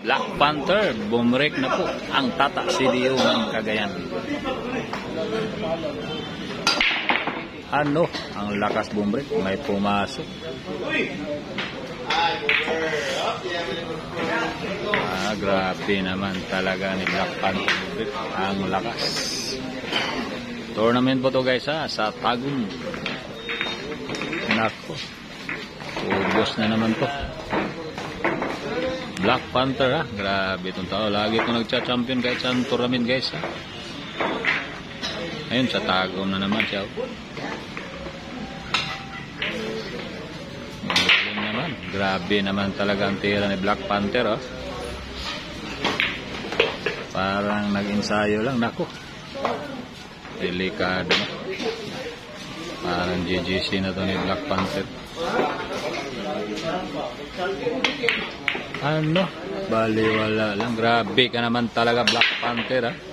Black Panther, bumrek na po ang Tata CDO ng Cagayan. Ano, ang lakas bumrek, may pumasok. Grabe naman talaga ni Black Panther bumrek, ang lakas. Tournament po to guys sa Tagum. Nako, ubos na naman to. Black Panther grabe itong tao. Lagi itong nagcha-champion kahit sa tournament guys Ayun, sa Tagum na naman siya. Galing naman. Grabe naman talaga ang tira ni Black Panther Parang nag-ensayo lang. Nako, delikado na. Parang GGC na to ni Black Panther. Ano, baliwala lang. Grabe ka naman talaga Black Panther